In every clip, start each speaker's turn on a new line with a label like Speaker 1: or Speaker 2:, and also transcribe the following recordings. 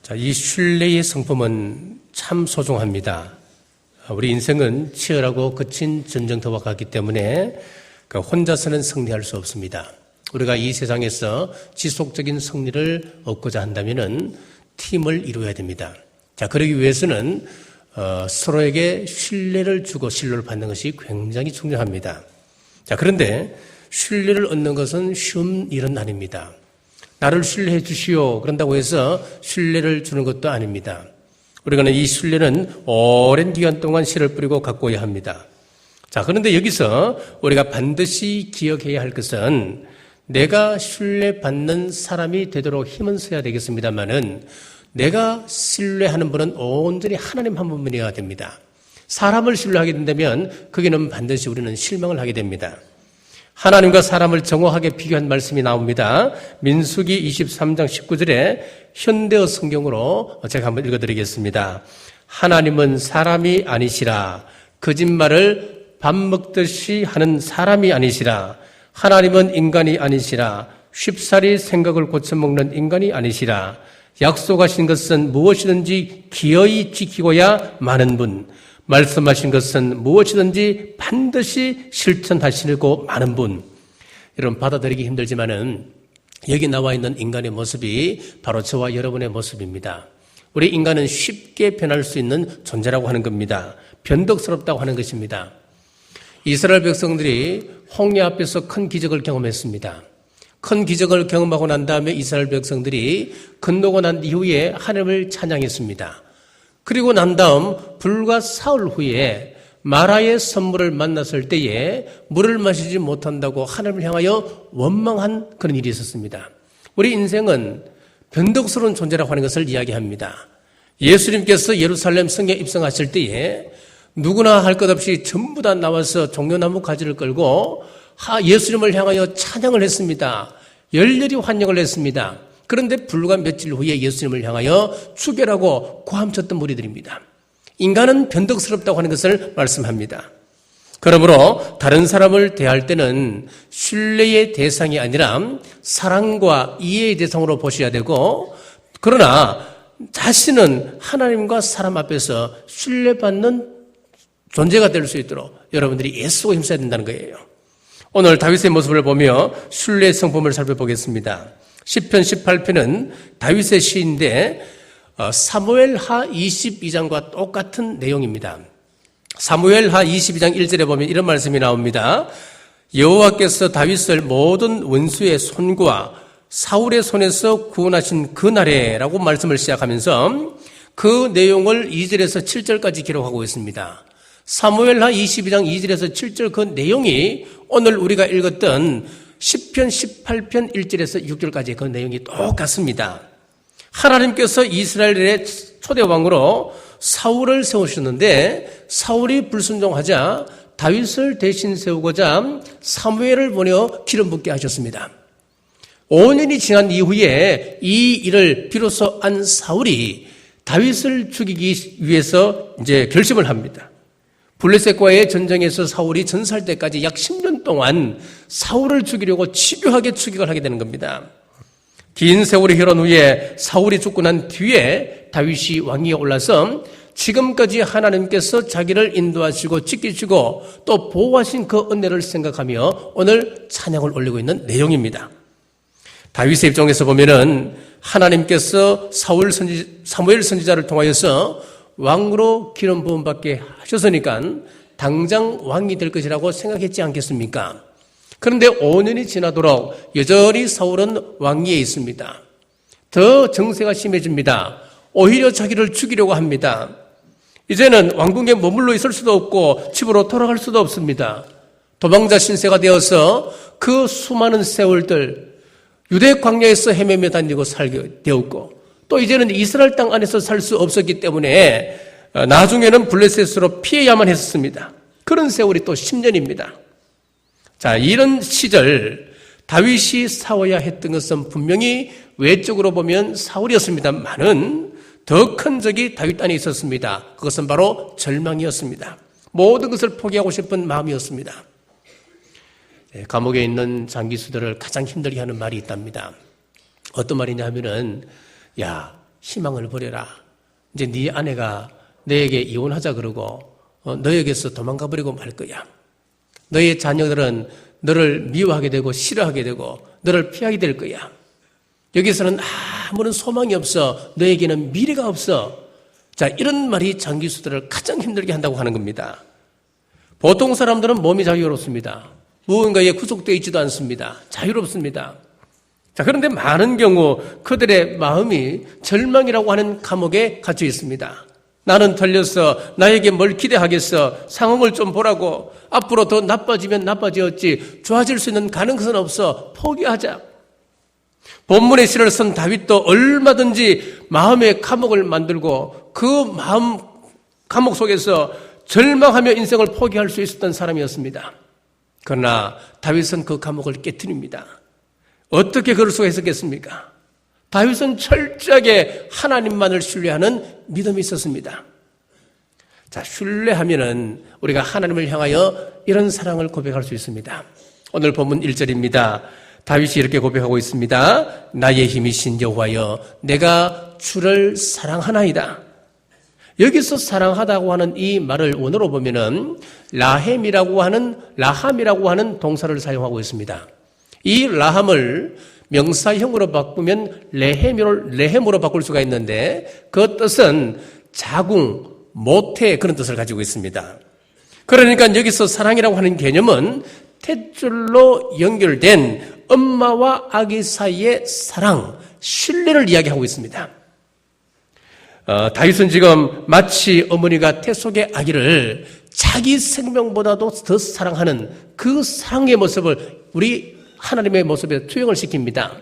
Speaker 1: 자, 이 신뢰의 성품은 참 소중합니다. 우리 인생은 치열하고 거친 전쟁터와 같기 때문에 혼자서는 승리할 수 없습니다. 우리가 이 세상에서 지속적인 승리를 얻고자 한다면 팀을 이루어야 됩니다. 자, 그러기 위해서는 서로에게 신뢰를 주고 신뢰를 받는 것이 굉장히 중요합니다. 자, 그런데 신뢰를 얻는 것은 쉬운 일은 아닙니다. 나를 신뢰해 주시오. 그런다고 해서 신뢰를 주는 것도 아닙니다. 우리가 이 신뢰는 오랜 기간 동안 씨를 뿌리고 가꿔야 합니다. 자, 그런데 여기서 우리가 반드시 기억해야 할 것은 내가 신뢰받는 사람이 되도록 힘은 써야 되겠습니다만은 내가 신뢰하는 분은 온전히 하나님 한 분이어야 됩니다. 사람을 신뢰하게 된다면 거기는 반드시 우리는 실망을 하게 됩니다. 하나님과 사람을 정확하게 비교한 말씀이 나옵니다. 민수기 23장 19절에 현대어 성경으로 제가 한번 읽어드리겠습니다. 하나님은 사람이 아니시라. 거짓말을 밥 먹듯이 하는 사람이 아니시라. 하나님은 인간이 아니시라. 쉽사리 생각을 고쳐먹는 인간이 아니시라. 약속하신 것은 무엇이든지 기어이 지키고야 마는 분. 말씀하신 것은 무엇이든지 반드시 실천하시려고 많은 분. 여러분, 받아들이기 힘들지만은 여기 나와 있는 인간의 모습이 바로 저와 여러분의 모습입니다. 우리 인간은 쉽게 변할 수 있는 존재라고 하는 겁니다. 변덕스럽다고 하는 것입니다. 이스라엘 백성들이 홍해 앞에서 큰 기적을 경험했습니다. 큰 기적을 경험하고 난 다음에 이스라엘 백성들이 건너고 난 이후에 하나님을 찬양했습니다. 그리고 난 다음 불과 사흘 후에 마라의 선물을 만났을 때에 물을 마시지 못한다고 하나님을 향하여 원망한 그런 일이 있었습니다. 우리 인생은 변덕스러운 존재라고 하는 것을 이야기합니다. 예수님께서 예루살렘 성에 입성하실 때에 누구나 할 것 없이 전부 다 나와서 종려나무 가지를 끌고 예수님을 향하여 찬양을 했습니다. 열렬히 환영을 했습니다. 그런데 불과 며칠 후에 예수님을 향하여 죽여라고 고함쳤던 무리들입니다. 인간은 변덕스럽다고 하는 것을 말씀합니다. 그러므로 다른 사람을 대할 때는 신뢰의 대상이 아니라 사랑과 이해의 대상으로 보셔야 되고, 그러나 자신은 하나님과 사람 앞에서 신뢰받는 존재가 될 수 있도록 여러분들이 애쓰고 힘써야 된다는 거예요. 오늘 다윗의 모습을 보며 신뢰의 성품을 살펴보겠습니다. 시편 18편은 다윗의 시인데 사무엘하 22장과 똑같은 내용입니다. 사무엘하 22장 1절에 보면 이런 말씀이 나옵니다. 여호와께서 다윗을 모든 원수의 손과 사울의 손에서 구원하신 그날에라고 말씀을 시작하면서 그 내용을 2절에서 7절까지 기록하고 있습니다. 사무엘하 22장 2절에서 7절 그 내용이 오늘 우리가 읽었던 시편 18편 1절에서 6절까지 그 내용이 똑같습니다. 하나님께서 이스라엘의 초대왕으로 사울을 세우셨는데 사울이 불순종하자 다윗을 대신 세우고자 사무엘을 보내어 기름 붓게 하셨습니다. 5년이 지난 이후에 이 일을 비로소 안 사울이 다윗을 죽이기 위해서 이제 결심을 합니다. 블레셋과의 전쟁에서 사울이 전사할 때까지 약 10년 동안 사울을 죽이려고 집요하게 추격을 하게 되는 겁니다. 긴 세월이 흐른 후에 사울이 죽고 난 뒤에 다윗이 왕위에 올라서 지금까지 하나님께서 자기를 인도하시고 지키시고 또 보호하신 그 은혜를 생각하며 오늘 찬양을 올리고 있는 내용입니다. 다윗의 입장에서 보면은 하나님께서 사무엘 선지자를 통하여서 왕으로 기름 부음 받게 하셨으니까 당장 왕이 될 것이라고 생각했지 않겠습니까? 그런데 5년이 지나도록 여전히 사울은 왕위에 있습니다. 더 정세가 심해집니다. 오히려 자기를 죽이려고 합니다. 이제는 왕궁에 머물러 있을 수도 없고 집으로 돌아갈 수도 없습니다. 도망자 신세가 되어서 그 수많은 세월들 유대 광야에서 헤매며 다니고 살게 되었고 또 이제는 이스라엘 땅 안에서 살 수 없었기 때문에 나중에는 블레셋으로 피해야만 했습니다. 그런 세월이 또 10년입니다. 자, 이런 시절 다윗이 싸워야 했던 것은 분명히 외적으로 보면 사울이었습니다만은 더 큰 적이 다윗 안에 있었습니다. 그것은 바로 절망이었습니다. 모든 것을 포기하고 싶은 마음이었습니다. 감옥에 있는 장기수들을 가장 힘들게 하는 말이 있답니다. 어떤 말이냐 하면은, 야, 희망을 버려라. 이제 네 아내가 너에게 이혼하자 그러고 너에게서 도망가 버리고 말 거야. 너의 자녀들은 너를 미워하게 되고 싫어하게 되고 너를 피하게 될 거야. 여기서는 아무런 소망이 없어. 너에게는 미래가 없어. 자, 이런 말이 장기수들을 가장 힘들게 한다고 하는 겁니다. 보통 사람들은 몸이 자유롭습니다. 무언가에 구속되어 있지도 않습니다. 자유롭습니다. 자, 그런데 많은 경우 그들의 마음이 절망이라고 하는 감옥에 갇혀 있습니다. 나는 털렸어. 나에게 뭘 기대하겠어. 상황을 좀 보라고. 앞으로 더 나빠지면 나빠지었지. 좋아질 수 있는 가능성은 없어. 포기하자. 본문의 시를 쓴 다윗도 얼마든지 마음의 감옥을 만들고 그 마음 감옥 속에서 절망하며 인생을 포기할 수 있었던 사람이었습니다. 그러나 다윗은 그 감옥을 깨트립니다. 어떻게 그럴 수가 있었겠습니까? 다윗은 철저하게 하나님만을 신뢰하는 믿음이 있었습니다. 자, 신뢰하면은 우리가 하나님을 향하여 이런 사랑을 고백할 수 있습니다. 오늘 본문 1절입니다. 다윗이 이렇게 고백하고 있습니다. 나의 힘이신 여호와여, 내가 주를 사랑하나이다. 여기서 사랑하다고 하는 이 말을 원어로 보면은 라함이라고 하는 동사를 사용하고 있습니다. 이 라함을 명사형으로 바꾸면 레헴으로 바꿀 수가 있는데 그 뜻은 자궁, 모태 그런 뜻을 가지고 있습니다. 그러니까 여기서 사랑이라고 하는 개념은 탯줄로 연결된 엄마와 아기 사이의 사랑, 신뢰를 이야기하고 있습니다. 다윗은 지금 마치 어머니가 태 속의 아기를 자기 생명보다도 더 사랑하는 그 사랑의 모습을 우리 하나님의 모습에 투영을 시킵니다.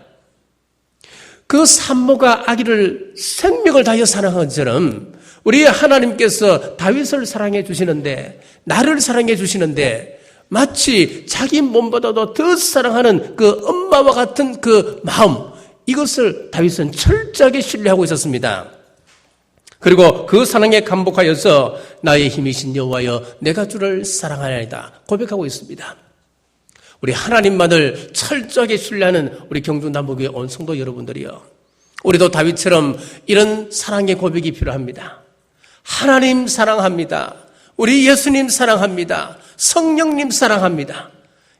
Speaker 1: 그 산모가 아기를 생명을 다하여 사랑한 것처럼 우리 하나님께서 다윗을 사랑해 주시는데, 나를 사랑해 주시는데 마치 자기 몸보다도 더 사랑하는 그 엄마와 같은 그 마음, 이것을 다윗은 철저하게 신뢰하고 있었습니다. 그리고 그 사랑에 감복하여서 나의 힘이신 여호와여, 내가 주를 사랑하나이다 고백하고 있습니다. 우리 하나님만을 철저하게 신뢰하는 우리 경주 남북의 온 성도 여러분들이요, 우리도 다윗처럼 이런 사랑의 고백이 필요합니다. 하나님 사랑합니다. 우리 예수님 사랑합니다. 성령님 사랑합니다.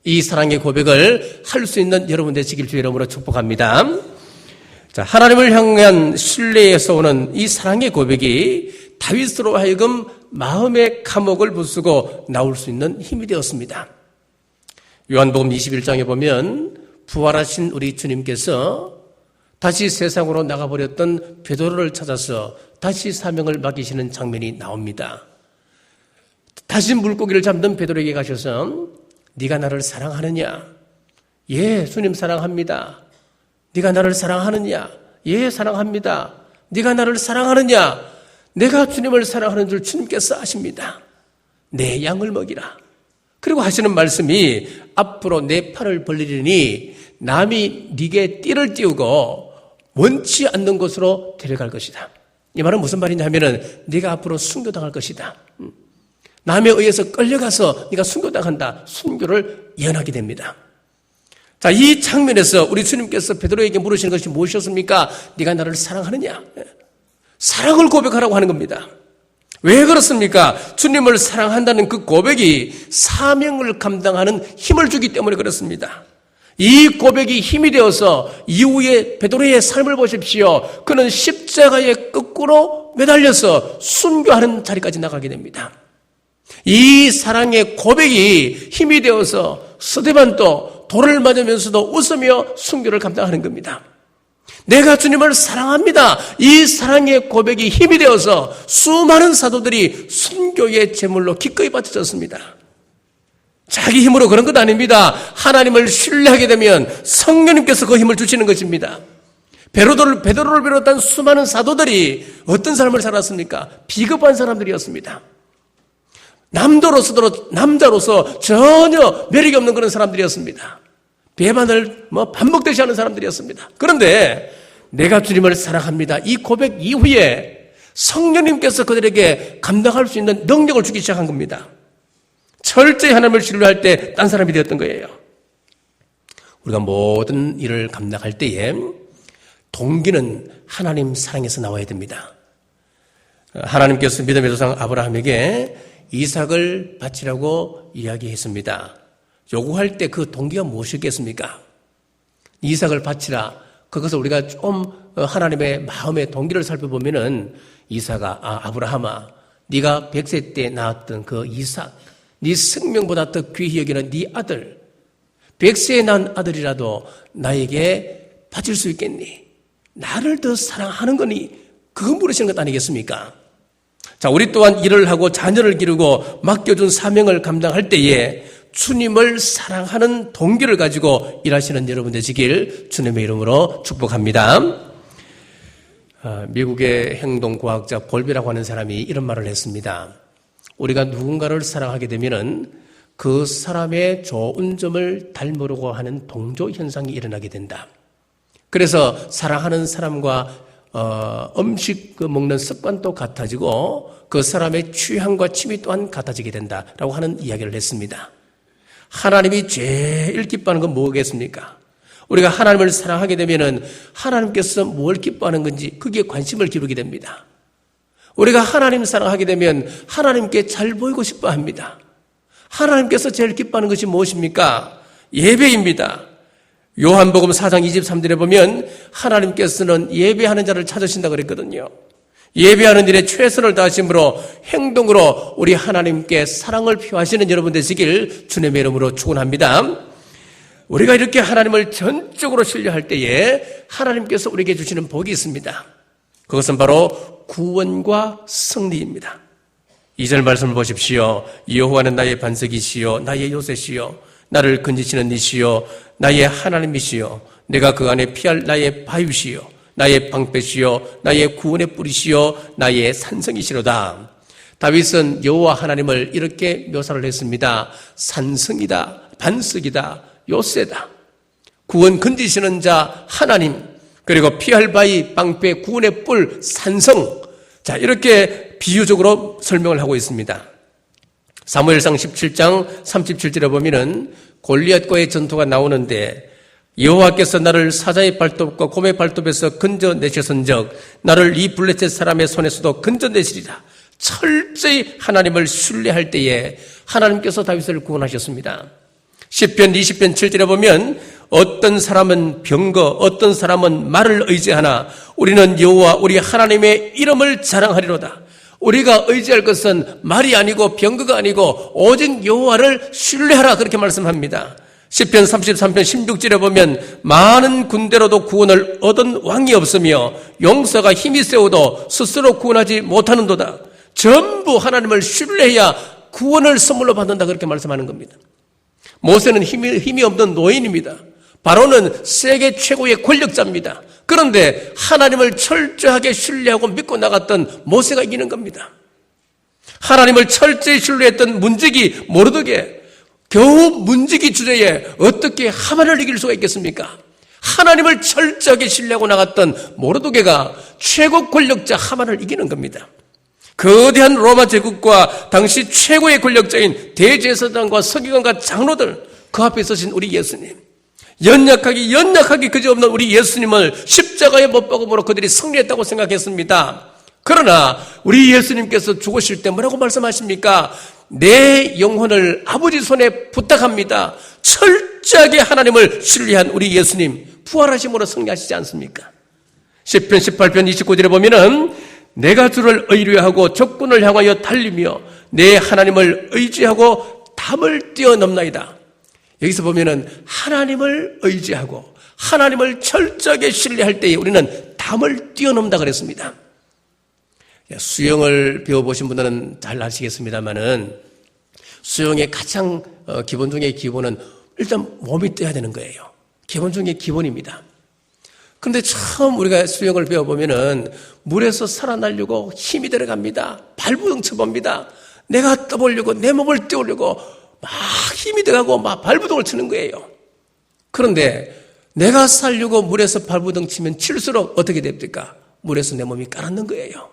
Speaker 1: 이 사랑의 고백을 할 수 있는 여러분 되시길 주의 이름으로 축복합니다. 자, 하나님을 향한 신뢰에서 오는 이 사랑의 고백이 다윗으로 하여금 마음의 감옥을 부수고 나올 수 있는 힘이 되었습니다. 요한복음 21장에 보면 부활하신 우리 주님께서 다시 세상으로 나가버렸던 베드로를 찾아서 다시 사명을 맡기시는 장면이 나옵니다. 다시 물고기를 잡는 베드로에게 가셔서 네가 나를 사랑하느냐? 예, 주님 사랑합니다. 네가 나를 사랑하느냐? 예, 사랑합니다. 네가 나를 사랑하느냐? 내가 주님을 사랑하는 줄 주님께서 아십니다. 내 양을 먹이라. 그리고 하시는 말씀이 앞으로 내 팔을 벌리리니 남이 네게 띠를 띄우고 원치 않는 곳으로 데려갈 것이다. 이 말은 무슨 말이냐 하면은 네가 앞으로 순교당할 것이다. 남에 의해서 끌려가서 네가 순교당한다. 순교를 예언하게 됩니다. 자, 이 장면에서 우리 주님께서 베드로에게 물으시는 것이 무엇이었습니까? 네가 나를 사랑하느냐? 사랑을 고백하라고 하는 겁니다. 왜 그렇습니까? 주님을 사랑한다는 그 고백이 사명을 감당하는 힘을 주기 때문에 그렇습니다. 이 고백이 힘이 되어서 이후에 베드로의 삶을 보십시오. 그는 십자가의 끝으로 매달려서 순교하는 자리까지 나가게 됩니다. 이 사랑의 고백이 힘이 되어서 스데반도 돌을 맞으면서도 웃으며 순교를 감당하는 겁니다. 내가 주님을 사랑합니다. 이 사랑의 고백이 힘이 되어서 수많은 사도들이 순교의 제물로 기꺼이 바쳐졌습니다. 자기 힘으로 그런 것 아닙니다. 하나님을 신뢰하게 되면 성령님께서 그 힘을 주시는 것입니다. 베드로를 비롯한 수많은 사도들이 어떤 삶을 살았습니까? 비겁한 사람들이었습니다. 남자로서 전혀 매력이 없는 그런 사람들이었습니다. 배반을 반복되시 하는 사람들이었습니다. 그런데 내가 주님을 사랑합니다. 이 고백 이후에 성령님께서 그들에게 감당할 수 있는 능력을 주기 시작한 겁니다. 철저히 하나님을 신뢰할 때 딴 사람이 되었던 거예요. 우리가 모든 일을 감당할 때에 동기는 하나님 사랑에서 나와야 됩니다. 하나님께서 믿음의 조상 아브라함에게 이삭을 바치라고 이야기했습니다. 요구할 때 그 동기가 무엇이겠습니까? 이삭을 바치라. 그것을 우리가 좀 하나님의 마음의 동기를 살펴보면은 이삭아, 아브라함아, 네가 100세 때 낳았던 그 이삭, 네 생명보다 더 귀히 여기는 네 아들, 100세에 낳은 아들이라도 나에게 바칠 수 있겠니? 나를 더 사랑하는 거니? 그건 물으시는 것 아니겠습니까? 자, 우리 또한 일을 하고 자녀를 기르고 맡겨준 사명을 감당할 때에 주님을 사랑하는 동기를 가지고 일하시는 여러분 되시길 주님의 이름으로 축복합니다. 미국의 행동과학자 볼비라고 하는 사람이 이런 말을 했습니다. 우리가 누군가를 사랑하게 되면은 그 사람의 좋은 점을 닮으려고 하는 동조 현상이 일어나게 된다. 그래서 사랑하는 사람과 음식 먹는 습관도 같아지고 그 사람의 취향과 취미 또한 같아지게 된다라고 하는 이야기를 했습니다. 하나님이 제일 기뻐하는 건 뭐겠습니까? 우리가 하나님을 사랑하게 되면은 하나님께서 뭘 기뻐하는 건지 거기에 관심을 기울이게 됩니다. 우리가 하나님 사랑하게 되면 하나님께 잘 보이고 싶어 합니다. 하나님께서 제일 기뻐하는 것이 무엇입니까? 예배입니다. 요한복음 4장 23절에 보면 하나님께서는 예배하는 자를 찾으신다 그랬거든요. 예배하는 일에 최선을 다하심으로 행동으로 우리 하나님께 사랑을 표하시는 여러분 되시길 주님의 이름으로 축원합니다. 우리가 이렇게 하나님을 전적으로 신뢰할 때에 하나님께서 우리에게 주시는 복이 있습니다. 그것은 바로 구원과 승리입니다. 2절 말씀을 보십시오. 여호와는 나의 반석이시요 나의 요새시요 나를 건지시는 이시요 나의 하나님이시요 내가 그 안에 피할 나의 바위시요 나의 방패시요 나의 구원의 뿌리시요 나의 산성이시로다. 다윗은 여호와 하나님을 이렇게 묘사를 했습니다. 산성이다, 반석이다, 요새다. 구원 건지시는 자 하나님, 그리고 피할 바위, 방패, 구원의 뿔, 산성. 자, 이렇게 비유적으로 설명을 하고 있습니다. 사무엘상 17장 37절에 보면은 골리앗과의 전투가 나오는데 여호와께서 나를 사자의 발톱과 곰의 발톱에서 건져내셨은즉 나를 이 블레셋 사람의 손에서도 건져내시리라. 철저히 하나님을 신뢰할 때에 하나님께서 다윗을 구원하셨습니다. 시편 20편 7절에 보면 어떤 사람은 병거, 어떤 사람은 말을 의지하나 우리는 여호와 우리 하나님의 이름을 자랑하리로다. 우리가 의지할 것은 말이 아니고 병거가 아니고 오직 여호와를 신뢰하라 그렇게 말씀합니다. 시편 33편 16절에 보면 많은 군대로도 구원을 얻은 왕이 없으며 용사가 힘이 세워도 스스로 구원하지 못하는도다. 전부 하나님을 신뢰해야 구원을 선물로 받는다 그렇게 말씀하는 겁니다. 모세는 힘이 없는 노인입니다. 바로는 세계 최고의 권력자입니다. 그런데 하나님을 철저하게 신뢰하고 믿고 나갔던 모세가 이기는 겁니다. 하나님을 철저히 신뢰했던 문지기 모르드게 겨우 문지기 주제에 어떻게 하만을 이길 수가 있겠습니까? 하나님을 철저하게 신뢰하고 나갔던 모르드게가 최고 권력자 하만을 이기는 겁니다. 거대한 로마 제국과 당시 최고의 권력자인 대제사장과 서기관과 장로들 그 앞에 서신 우리 예수님, 연약하기 그지없는 우리 예수님을 십자가에 못 박음으로 그들이 승리했다고 생각했습니다. 그러나 우리 예수님께서 죽으실 때 뭐라고 말씀하십니까? 내 영혼을 아버지 손에 부탁합니다. 철저하게 하나님을 신뢰한 우리 예수님 부활하심으로 승리하시지 않습니까? 시편 18편 29절에 보면은 내가 주를 의뢰하고 적군을 향하여 달리며 내 하나님을 의지하고 담을 뛰어넘나이다. 여기서 보면은 하나님을 의지하고 하나님을 철저하게 신뢰할 때에 우리는 담을 뛰어넘다 그랬습니다. 수영을 배워보신 분들은 잘 아시겠습니다만은 수영의 가장 기본 중의 기본은 일단 몸이 떠야 되는 거예요. 기본 중의 기본입니다. 그런데 처음 우리가 수영을 배워보면은 물에서 살아나려고 힘이 들어갑니다. 발부둥 쳐봅니다. 내가 떠보려고 내 몸을 띄우려고 막 힘이 들어가고 막 발부둥을 치는 거예요. 그런데 내가 살려고 물에서 발부둥 치면 칠수록 어떻게 됩니까? 물에서 내 몸이 가라앉는 거예요.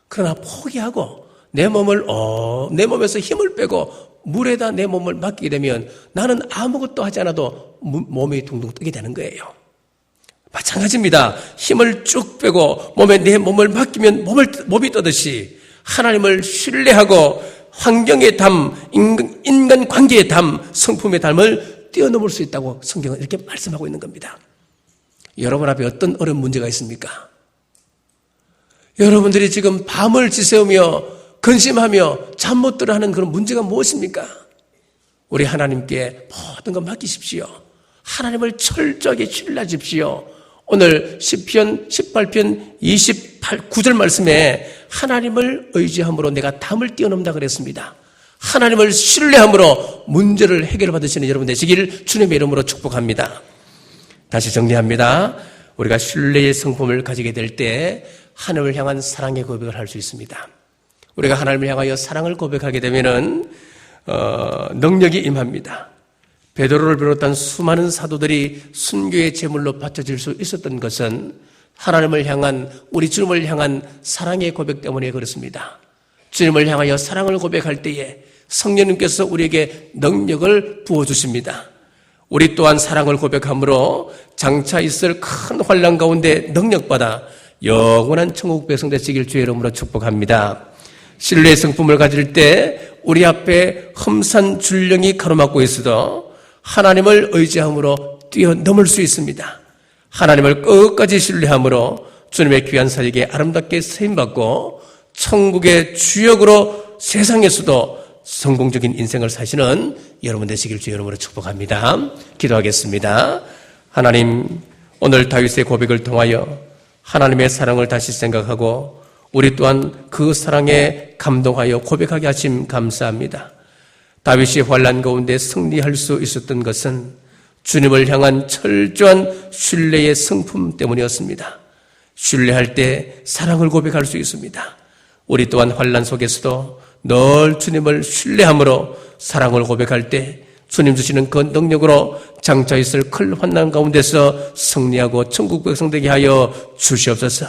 Speaker 1: 그러나 포기하고 내 몸에서 힘을 빼고 물에다 내 몸을 맡기게 되면 나는 아무것도 하지 않아도 몸이 둥둥 뜨게 되는 거예요. 마찬가지입니다. 힘을 쭉 빼고 몸에 내 몸을 맡기면 몸이 떠듯이 하나님을 신뢰하고 환경의 담, 인간 관계의 담, 성품의 담을 뛰어넘을 수 있다고 성경은 이렇게 말씀하고 있는 겁니다. 여러분 앞에 어떤 어려운 문제가 있습니까? 여러분들이 지금 밤을 지새우며 근심하며 잠 못 들어 하는 그런 문제가 무엇입니까? 우리 하나님께 모든 것 맡기십시오. 하나님을 철저하게 신뢰하십시오. 오늘 시편 18편 9절 말씀에 하나님을 의지함으로 내가 담을 뛰어넘다 그랬습니다. 하나님을 신뢰함으로 문제를 해결받으시는 여러분 되시길 주님의 이름으로 축복합니다. 다시 정리합니다. 우리가 신뢰의 성품을 가지게 될 때 하나님을 향한 사랑의 고백을 할 수 있습니다. 우리가 하나님을 향하여 사랑을 고백하게 되면은 능력이 임합니다. 베드로를 비롯한 수많은 사도들이 순교의 제물로 바쳐질 수 있었던 것은 하나님을 향한 우리 주님을 향한 사랑의 고백 때문에 그렇습니다. 주님을 향하여 사랑을 고백할 때에 성령님께서 우리에게 능력을 부어주십니다. 우리 또한 사랑을 고백함으로 장차 있을 큰 환난 가운데 능력받아 영원한 천국 백성 되시길 주의 이름으로 축복합니다. 신뢰의 성품을 가질 때 우리 앞에 험산 줄령이 가로막고 있어도 하나님을 의지함으로 뛰어넘을 수 있습니다. 하나님을 끝까지 신뢰함으로 주님의 귀한 사역에 아름답게 쓰임받고 천국의 주역으로 세상에서도 성공적인 인생을 사시는 여러분 되시길 주의 이름으로 축복합니다. 기도하겠습니다. 하나님, 오늘 다윗의 고백을 통하여 하나님의 사랑을 다시 생각하고 우리 또한 그 사랑에 감동하여 고백하게 하심 감사합니다. 다윗이 환난 가운데 승리할 수 있었던 것은 주님을 향한 철저한 신뢰의 성품 때문이었습니다. 신뢰할 때 사랑을 고백할 수 있습니다. 우리 또한 환난 속에서도 늘 주님을 신뢰함으로 사랑을 고백할 때 주님 주시는 그 능력으로 장차 있을 큰 환난 가운데서 승리하고 천국 백성 되게 하여 주시옵소서.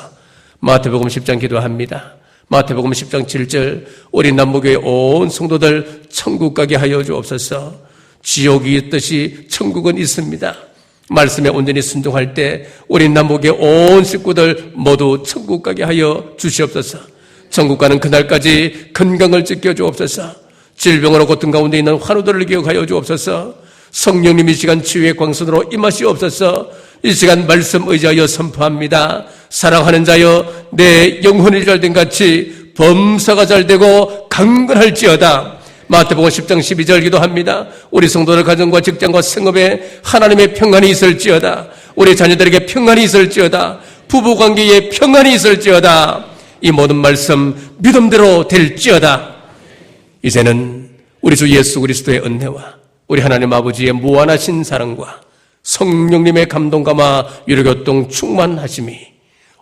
Speaker 1: 마태복음 10장 기도합니다. 마태복음 10장 7절 우리 남북의 온 성도들 천국 가게 하여 주옵소서. 지옥이 있듯이 천국은 있습니다. 말씀에 온전히 순종할 때 우리 남북의 온 식구들 모두 천국 가게 하여 주시옵소서. 천국 가는 그날까지 건강을 지켜 주옵소서. 질병으로 고통 가운데 있는 환우들을 기억하여 주옵소서. 성령님 이 시간 치유의 광선으로 임하시옵소서. 이 시간 말씀 의지하여 선포합니다. 사랑하는 자여 내 영혼이 잘된 같이 범사가 잘되고 강건할지어다. 마태복음 10장 12절 기도합니다. 우리 성도들 가정과 직장과 생업에 하나님의 평안이 있을지어다. 우리 자녀들에게 평안이 있을지어다. 부부관계에 평안이 있을지어다. 이 모든 말씀 믿음대로 될지어다. 이제는 우리 주 예수 그리스도의 은혜와 우리 하나님 아버지의 무한하신 사랑과 성령님의 감동감화 유료교통 충만하심이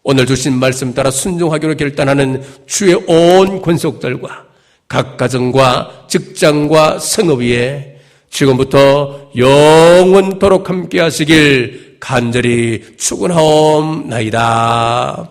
Speaker 1: 오늘 주신 말씀 따라 순종하기로 결단하는 주의 온 권속들과 각 가정과 직장과 생업 위에 지금부터 영원토록 함께 하시길 간절히 축원하옵나이다.